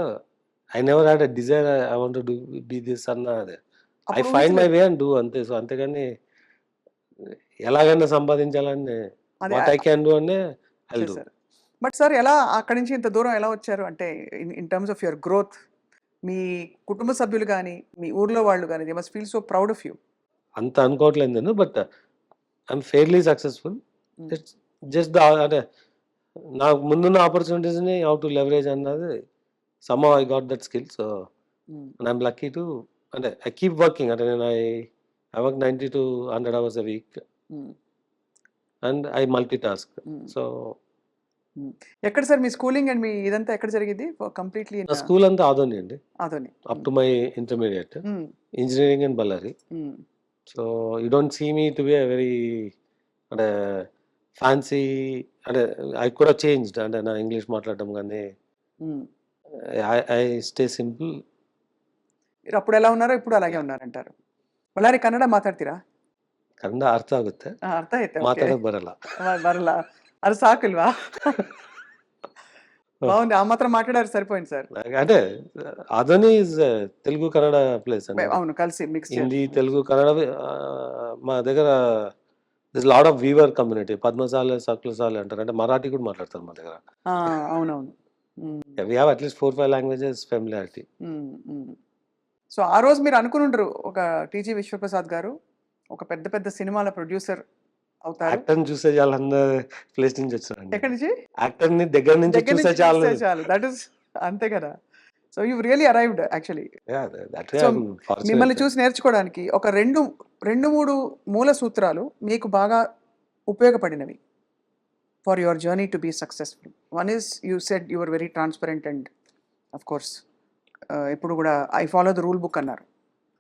I never had a desire. I want to be this or that. I అప్పుడు find my ఊహించలేదు. way and do అంతే. So అంతేగాని ఎలాగైనా సంపాదించాలని అదే what I can do అని I do. చేశారు. But sir ఎలా అక్కడి నుంచి ఇంత దూరం ఎలా వచ్చారు? అంటే in terms of your growth మీ కుటుంబ సభ్యులు గాని, మీ ఊర్లో వాళ్ళు గాని they must feel so proud of you. అంత అనుకోవట్లేదు నేను. But I'm fairly successful. It's just అంటే నాకు ముందున్న ఆపర్చునిటీస్ని హౌ టు లెవరేజ్ అన్నది somehow I got that skill. So and I'm lucky to అంటే ఐ కీప్ వర్కింగ్. అంటే నేను I work 90 to 100 hours a week and I multitask. So ఎక్కడ sir మీ స్కూలింగ్ అండ్ మీ ఇదంతా ఎక్కడ జరిగింది? కంప్లీట్లీ నా స్కూల్ అంతా ఆదోని అండి. Adoni. Up to my intermediate engineering in Ballari. So you don't see me to be a very అంటే ఫ్యాన్సీ అంటే ఐ కూడా చేంజ్డ్ అంటే నా ఇంగ్లీష్ మాట్లాడడం కానీ ఐ స్టే సింపుల్. మీరు అప్పుడు ఎలా ఉన్నారో ఇప్పుడు అలాగే ఉన్నారంటారు. ಬಳ್ಳಾರಿ ಕನ್ನಡ ಮಾತಾಡ್ತೀರಾ? ಕನ್ನಡ ಅರ್ಥ ಆಗುತ್ತೆ, ಅರ್ಥ ಆಯ್ತಾ? ಓಕೆ. ಮಾತಾಡಕ್ ಬರಲ್ಲ. ಬರಲ್ಲ. ಅದು ಸಾಕಿಲ್ವಾ? బాగుంది. ఆ మాత్రం మాట్లాడారు సరిపోయింది సార్. అంటే అదని ఇస్ తెలుగు కన్నడ ప్లేస్ అండి. అవును, కలిసి మిక్స్ హిందీ తెలుగు కన్నడ మా దగ్గర this lot of weaver community. Padmashali Sakulashali అంటారు, అంటే మరాఠీ కూడా మాట్లాడతారు మా దగ్గర. అవునవును. We have at least 4-5 languages familiarity. So ఆ రోజు మీరు అనుకుని ఉండరు ఒక టీజీ విశ్వప్రసాద్ గారు ఒక పెద్ద పెద్ద సినిమాల ప్రొడ్యూసర్ అవుతారు. యాక్టర్ చూసే చాలా ప్లేస్ నుంచి వచ్చారండి. ఎక్కడి నుంచి? యాక్టర్ ని దగ్గర నుంచి చూసే చాలు. దట్ ఇస్ అంతే కదా. So you really arrived actually. So మిమ్మల్ని చూసి నేర్చుకోవడానికి ఒక రెండు మూడు మూల సూత్రాలు మీకు బాగా ఉపయోగపడినవి for your journey to be successful. One is you said you are very transparent and of course ఇప్పుడు కూడా I follow the rule book అన్నారు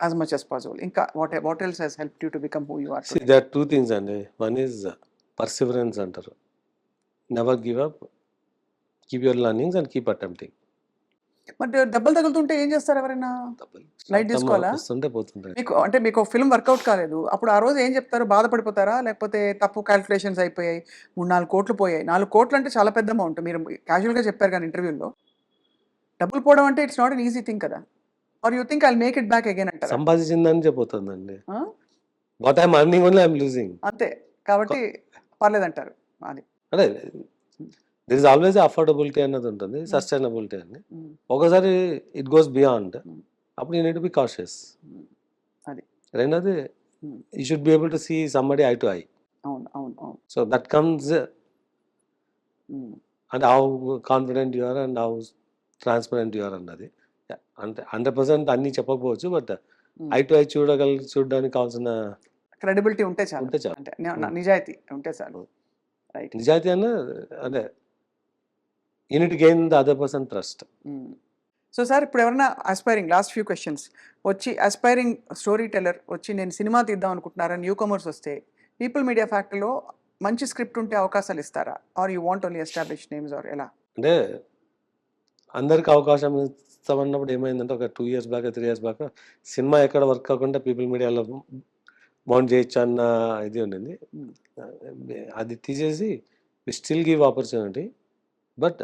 as much as possible. ఇంకా what else has helped you to become who you are today? See, there are two things అండి. One is perseverance అంటారు. Never give up. Keep your learnings and keep attempting. But దెబ్బలు తగులుతుంటే ఏం చేస్తారు ఎవరైనా? Light తీసుకోవాలా? వస్తుంటే పోతుంటాయి. మీకు ఫిల్మ్ వర్కౌట్ కాలేదు, అప్పుడు ఆ రోజు ఏం చెప్తారు? బాధపడిపోతారా? లేకపోతే తప్పు క్యాలిక్యులేషన్స్ అయిపోయాయి, 3-4 కోట్లు పోయాయి? 4 కోట్లు అంటే చాలా పెద్ద అమౌంట్. మీరు క్యాజువల్గా చెప్పారు కానీ ఇంటర్వ్యూలో డబ్బులు పోవడం అంటే it's not an easy thing కదా. Are you think I will make it back again అంటారా? సంపాదించిందని చెప్పొతుందండి. What I'm earning only I'm losing. అంతే కాబట్టి పర్లేదంటారు. అది అంటే దెర్ ఇస్ ఆల్వేస్ అఫోర్డబిలిటీ అన్నది ఉంటుంది, సస్టైనబిలిటీ అని. ఒకసారి ఇట్ గోస్ బియాండ్, అప్పుడు you need to be cautious. అది రెండోది you should be able to see somebody eye to eye. అవును అవును అవును. So that comes and how confident you are and how transparent you are అన్నది. అంటే 100% అన్ని చెప్పకపోవచ్చు, బట్ ఐ టు ఐ చూడడానికి కావాల్సిన క్రెడిబిలిటీ ఉంటే చాలు. అంటే నిజాయితీ ఉంటే చాలు. రైట్. నిజాయితీ అన్న అంటే you need gain the other person trust. So sir ఇప్పుడు ఎవరైనా ఆస్పైరింగ్ లాస్ట్ ఫ్యూ క్వశ్చన్స్ వచ్చి ఆస్పైరింగ్ స్టోరీ టెల్లర్ వచ్చి నేను సినిమా తీద్దాం అనుకుంటున్నారా న్యూ కమర్స్ వస్తే పీపుల్ మీడియా ఫ్యాక్టరీలో మంచి స్క్రిప్ట్ ఉంటే అవకాశాలు ఇస్తారా? Or you want only establish names or ఎలా? అంటే అందరికి అవకాశం ఇస్తామన్నప్పుడు ఏమైందంటే ఒక 2 years back 3 years back cinema ఎక్కడ వర్క్ కాకుండా పీపుల్ మీడియాలో మౌంట్ చేయొచ్చు అన్న ఇది ఉండింది. అది తీసేసి we still give opportunity, but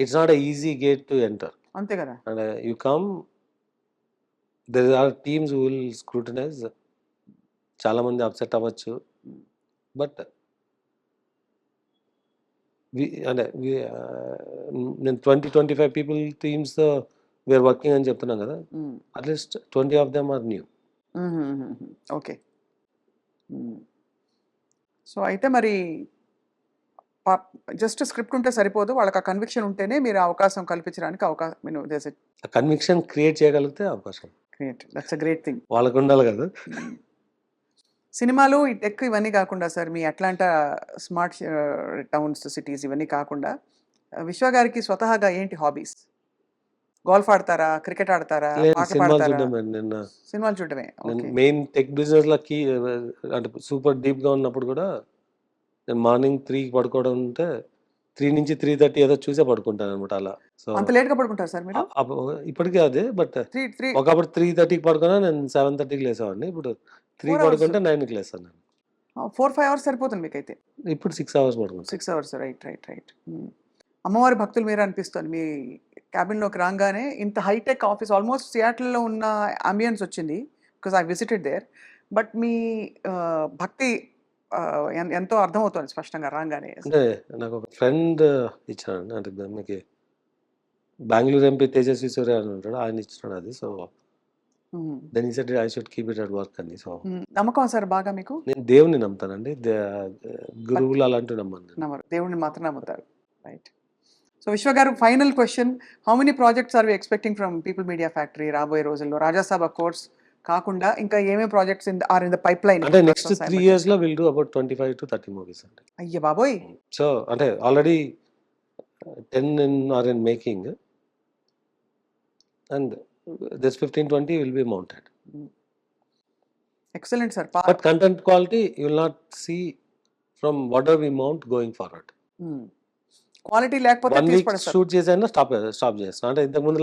it's not a easy gate to enter. అంతే కదా. And you come, there are teams who will scrutinise. చాలా మంది అప్సెట్ అవ్వచ్చు, బట్ అంటే నేను 20-25 పీపుల్ టీమ్స్తో వీఆర్ వర్కింగ్ అని చెప్తున్నాం కదా, at least 20 of them are new. Okay. So అయితే మరి జస్ట్ స్క్రిప్ట్ ఉంటే సరిపోదు, వాళ్ళకి ఆ కన్విక్షన్ ఉంటేనే మీరు అవకాశం కల్పించడానికి అవకాశం కన్విక్షన్ క్రియేట్ చేయగలిగితే అవకాశం. Create. That's a great thing. వాళ్ళకు ఉండాలి కదా. సినిమాలు, ఈ టెక్ ఇవన్నీ కాకుండా సార్, మీ అట్లాంటా స్మార్ట్ టౌన్స్, సిటీస్ ఇవన్నీ కాకుండా విశ్వ గారికి స్వతహాగా ఏంటి హాబీస్? గోల్ఫ్ ఆడతారా, క్రికెట్ ఆడతారా, పాట సినిమాలు పాడతారా? చూడడం. నిన్న సినిమాలు చూడటమే. నేను ఓకే. మెయిన్ టెక్ బిజినెస్ లకి అంటే సూపర్ డీప్ గా ఉన్నప్పుడు కూడా నేను మార్నింగ్ 3కి పడుకోవడం ఉంటే 3 నుంచి 3:30 ఏదో చూసే పడుకుంటాను అనమాట అలా. సో అంత లేట్గా పడుకుంటారు సార్ మీరు? ఇప్పటికీ అదే, బట్ 3 ఒకప్పుడు 3:30కి పడుకున్నా నేను 7:30కి లేసేవాడిని. ఇప్పుడు 3 4 hours. పడుకుంటే 9కి లేస్తాను నేను. 4-5 అవర్స్ సరిపోతుంది మీకైతే. ఇప్పుడు 6 అవర్స్ పడుకుంటాను. 6 అవర్స్. రైట్. అమ్మవారి భక్తులు మీరే అనిపిస్తుంది. మీ క్యాబిన్లోకి రాగానే ఇంత హైటెక్ ఆఫీస్, ఆల్మోస్ట్ సియాటిల్లో ఉన్న అంబియన్స్ వచ్చింది, because I visited there. But మీ భక్తి ఎంతో అర్థమవుతుంది స్పష్టంగా రాగానే. అంటే నాకు ఒక ఫ్రెండ్ ఇచ్చాడు, అంటే దానికి బెంగళూరు ఎంపీ తేజస్వి సూర్య అని ఉంటాడు, ఆయన ఇచ్చినాడు అది. సో దెన్ ఈ said I should keep it at work అని. సో నమ్మకం సార్ బాగా మీకు? నేను దేవుని నమ్ముతానండి, గురువులు అలాంటివి నమ్మను. నమ్మరు, దేవుడిని మాత్రం నమ్ముతారు. Right. So Vishwa garu, final question, how many projects are we expecting from people media factory రాబోయే రోజుల్లో? రాజాసాబ్ అఫ్ కోర్స్ కాకుండా ఇంకా ఏమేమి projects are in the pipeline? అంటే నెక్స్ట్ 3 years లో will do about 25 to 30 movies అండి. అయ్య బాబోయ్. సో అంటే already 10 are in making, and this 15-20 will be mounted. Excellent sir. But content quality you will not see from what ever we mount going forward. Quality లేకపోతే 1 week shoot చేసైనా stop చేస్తాను. అంటే ఇంతకు ముందు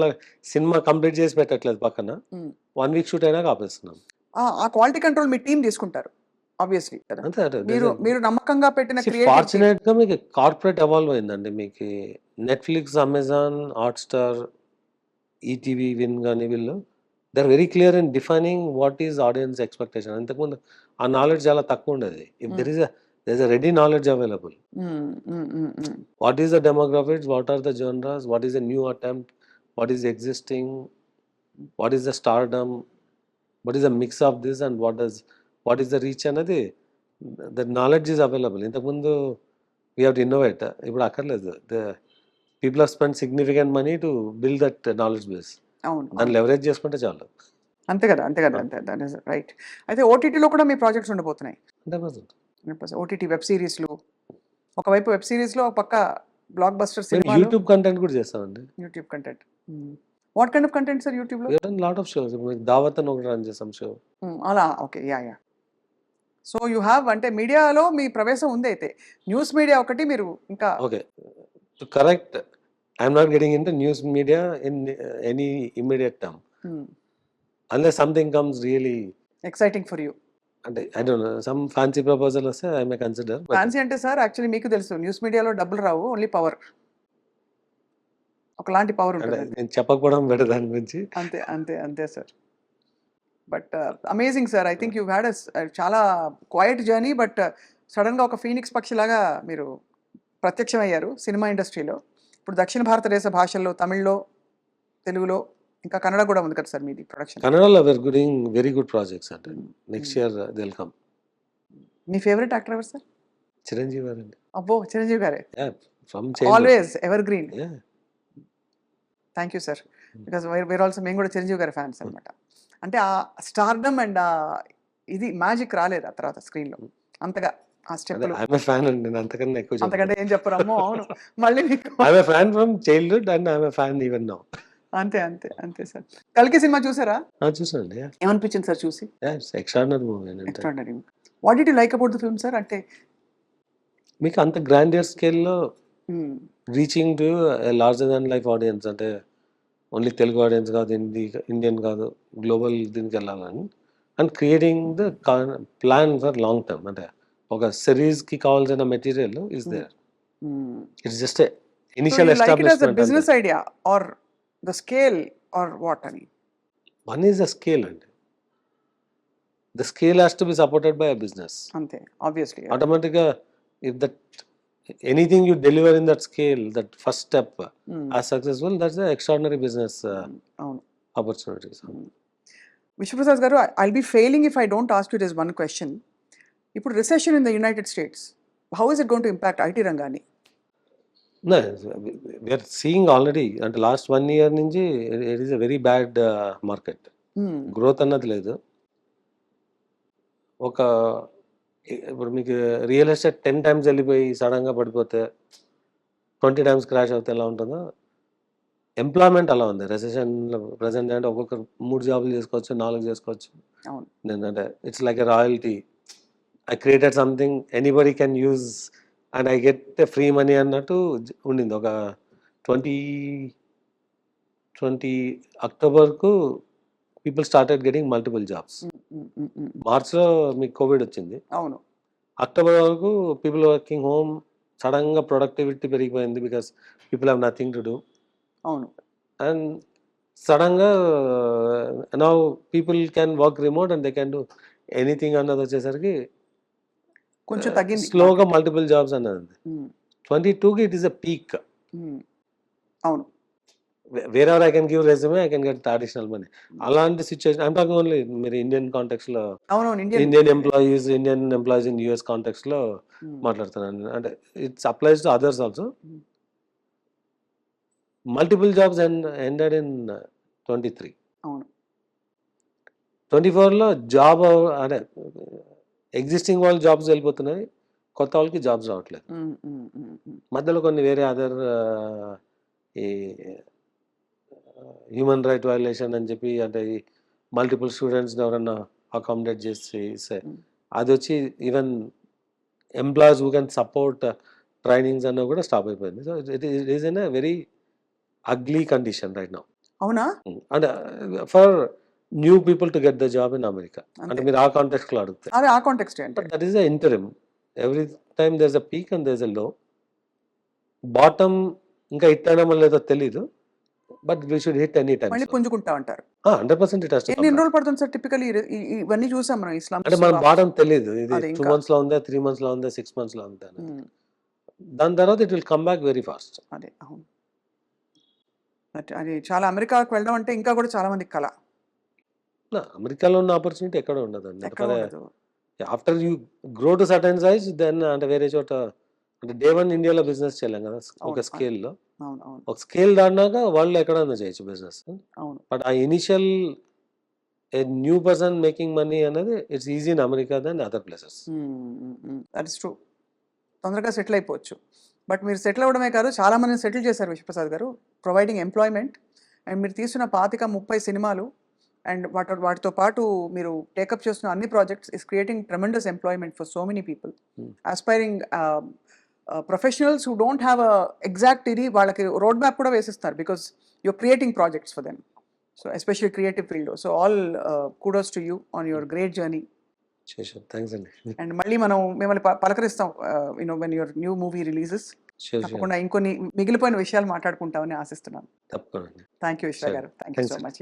సినిమా కంప్లీట్ చేసి పెట్టట్లేదు పక్కన, 1 week shoot అయినా ఆపేస్తున్నాం. ఆ క్వాలిటీ కంట్రోల్ మీ టీం తీసుకుంటారు ఆబ్వియస్లీ కదా. అంతే. మీరు నమ్మకంగా పెట్టిన ఫార్చునేట్ గా మీకు కార్పొరేట్ ఎవాల్వ్ అయిందండి. మీకు Netflix, Amazon, Hotstar, ETV, Win కానీ వీళ్ళు they are very clear in defining what is audience expectation. ఇంతకుముందు ఆ నాలెడ్జ్ చాలా తక్కువ ఉండేది. If there is a ready knowledge available. What is the demographics, what are the genres, what is a new attempt, what is existing, what is the stardom, what is the mix of this, and what is the reach anadi, the knowledge is available. Intamundu we have to innovate. Ippudu akkarledu, the people have spent significant money to build that knowledge base. దాన్ని leverage చేసుకుంటే చాలు. అంతే కదా. That is right. అయితే ఓటీటీలో కూడా మీ projects ఉండబోతున్నాయి. ఓటీటీ వెబ్ సిరీస్లు, ఒకవైపు వెబ్ సిరీస్లో, ఒక పక్క బ్లాక్ బస్టర్ సినిమా, యూట్యూబ్ కంటెంట్ కూడా చేస్తామండి. YouTube content. What kind of content sir యూట్యూబ్లో? Lot of shows. దావత్ అని ఒకటి రన్ చేసాం షో. అలా. Okay. Yeah. So you have, అంటే మీడియాలో మీ ప్రవేశం ఉంది. అయితే న్యూస్ మీడియా ఒకటి మీరు ఇంకా. Okay, correct. I'm not getting in to news media in any immediate term, unless something comes really exciting for you. అంటే I don't no, some fancy proposal వస్తే ఐ మే కన్సిడర్. ఫ్యాన్సీ అంటే sir actually మీకు తెలుసు, news మీడియాలో డబ్బులు రావు, only power. ఒకలాంటి power ఉంటుంది. నేను చెప్పకపోవడం బెటర్ దాని గురించి. అంతే sir. But amazing sir. I think you had చాలా క్వైట్ జర్నీ, బట్ సడన్గా ఒక ఫీనిక్స్ పక్షిలాగా మీరు ప్రత్యక్షమయ్యారు సినిమా ఇండస్ట్రీలో. ఇప్పుడు దక్షిణ భారతదేశ భాషల్లో, తమిళ్లో, తెలుగులో, ఇంకా కన్నడ కూడా ఉంది కదా సార్ మీది ప్రొడక్షన్? కన్నడలో we're doing very good projects అంటే నెక్స్ట్ ఇయర్ they'll come. మీ ఫేవరెట్ యాక్టర్ ఎవరు సార్? చిరంజీవి గారండి. అబ్బో, చిరంజీవి గారే. From always ever green. Thank you sir. Because wear also, మేము కూడా చిరంజీవి గారి ఫ్యాన్స్ అనమాట. అంటే ఆ స్టార్డమ్ అండ్ ఇది మ్యాజిక్ రాలేదు ఆ తర్వాత స్క్రీన్లో అంతగా. ఆ స్టెప్ ఐఎమ్ ఫ్యాన్ అండి, నేను అంతకన్నా ఎక్కువ అంతకంటే ఏం చెప్పరు. అమ్మో అవును. మళ్ళీ మీకు I'm fan from childhood and I'm fan even now. అంతే సార్. కల్కి సినిమా చూసారా? చూసానండి. ఏమనిపించింది సార్ చూసి? Extraordinary movie. Extraordinary. What did you like about the film sir? అంటే మీకు అంత గ్రాండియర్ స్కేల్లో reaching to larger than life audience, అంటే ఓన్లీ తెలుగు ఆడియన్స్ కాదు, ఇండియన్ కాదు, గ్లోబల్ దీనికి వెళ్ళాలని, and creating the plan for long term. అంటే ఒక సిరీస్కి కావాల్సిన material is there. It's just initial establishment. Business idea or the scale or what అని? వన్ ఈజ్ ద స్కేల్ అండి. The scale has to be supported by a business. అంతే, obviously. ఆటోమేటిక్గా if that anything you deliver in that scale, that first step are successful, that's the extraordinary business opportunities. Vishwaprasad garu, I'll be failing if I don't ask you this one question. Ippudu recession in the United States, how is it going to impact IT rangani? No, we are seeing already, and last 1 year nunchi it is a very bad market. Growth annadi ledu. ఒక ఇప్పుడు మీకు real estate 10 times వెళ్ళిపోయి సడన్గా పడిపోతే 20 times crash అవుతే ఎలా ఉంటుందో, employment అలా ఉంది రెసెషన్లో ప్రజెంట్. అంటే ఒక్కొక్కరు 3 జాబులు చేసుకోవచ్చు, 4 చేసుకోవచ్చు. అంటే it's like a royalty. I created something anybody can use and I get free money అన్నట్టు ఉండింది. ఒక 2020 అక్టోబర్కు people started getting multiple jobs. మార్చ్లో మీకు కోవిడ్ వచ్చింది. అవును. అక్టోబర్ వరకు పీపుల్ వర్కింగ్ హోమ్, సడన్గా ప్రొడక్టివిటీ పెరిగిపోయింది because people have nothing to do. అవును. అండ్ సడన్గా now people can work remote and they can do anything అన్నది వచ్చేసరికి కొంచెం తగ్గింది, స్లోగా మల్టిపుల్ జాబ్స్ అన్నది. 22కి ఇట్ ఈస్ అ పీక్. అవును. Wherever I can give resume, I can get additional money. అలాంటి సిచ్యువేషన్ ఐమ్ టాకింగ్ ఓన్లీ మీరు ఇండియన్ కాంటెక్స్లో, ఇండియన్ ఎంప్లాయీస్ ఇన్ యూఎస్ కాంటెక్స్లో మాట్లాడుతున్నాను. అంటే it's applies to others also. Multiple jobs ended in 23. 24లో job అంటే existing వాళ్ళు జాబ్స్ వెళ్ళిపోతున్నాయి, కొత్త వాళ్ళకి జాబ్స్ రావట్లేదు. మధ్యలో కొన్ని వేరే అదర్ ఈ హ్యూమన్ రైట్ వైలేషన్ అని చెప్పి, అంటే ఈ మల్టిపుల్ స్టూడెంట్స్ని ఎవరన్నా అకామిడేట్ చేసి అది వచ్చి even employees who can support trainings అన్న కూడా స్టాప్ అయిపోయింది. So it is in a very ugly condition right now. అవునా? అంటే for new people to get the job in America. అంటే మీరు ఆ కాంటెక్స్ట్లో అడిగితే ఆ కాంటెక్స్ట్ అంటే that is the interim. Every time there is a peak and there is a low. Bottom ఇంకా ఇట్టడం లేదో తెలీదు, but we should hit any time. మళ్ళీ పుంజుకుంటా ఉంటారు. 100% ఇట్ హస్ టు కమ్. ఎన్ని రోజులు పడుతుంది సార్ టిపికల్లీ ఇవన్నీ చూసాం మనం ఇస్లాం? అంటే మన బాటమ్ తెలీదు, ఇది 2 months లో ఉందా, 3 months లో ఉందా, 6 months లో ఉందా. దాని తర్వాత it will come back very fast. అదే, అవును. అది చాలా అమెరికాకు వెళ్ళడం అంటే ఇంకా కూడా చాలా మందికి కళ. అమెరికాలో ఉన్న ఆపర్చునిటీ ఎక్కడ ఉండదండి. After you grow to certain size then అంటే వేరే చోట, అంటే డే 1 ఇండియాలో బిజినెస్ చేయలేం కదా ఒక స్కేల్లో. ఒక స్కేల్ దాటినాక వాళ్ళు ఎక్కడన్నా చేయొచ్చు బిజినెస్. బట్ ఆ initial a new person making money అనేది it's easy in America than other places. That is true. తొందరగా సెటిల్ అయిపోవచ్చు. బట్ మీరు సెటిల్ అవ్వడమే కాదు, చాలా మందిని సెటిల్ చేశారు విశ్వప్రసాద్ గారు, ప్రొవైడింగ్ ఎంప్లాయ్మెంట్. అండ్ మీరు తీసిన 25-30 సినిమాలు అండ్ వాటితో పాటు మీరు టేకప్ చేస్తున్న అన్ని projects is creating tremendous employment for so many people, aspiring professionals who don't have a exact ఇది, వాళ్ళకి రోడ్ మ్యాప్ కూడా వేసిస్తారు because you're creating projects for them. So especially creative field. So all kudos to you on your great journey. Thanks అండి. And మళ్ళీ మనం మిమ్మల్ని పలకరిస్తాం when your new movie releases. తప్పకుండా ఇంకొన్ని మిగిలిపోయిన విషయాలు మాట్లాడుకుంటామని ఆశిస్తున్నాను. తప్పకుండా. థ్యాంక్ యూ విశ్వ garu. Thank you so much.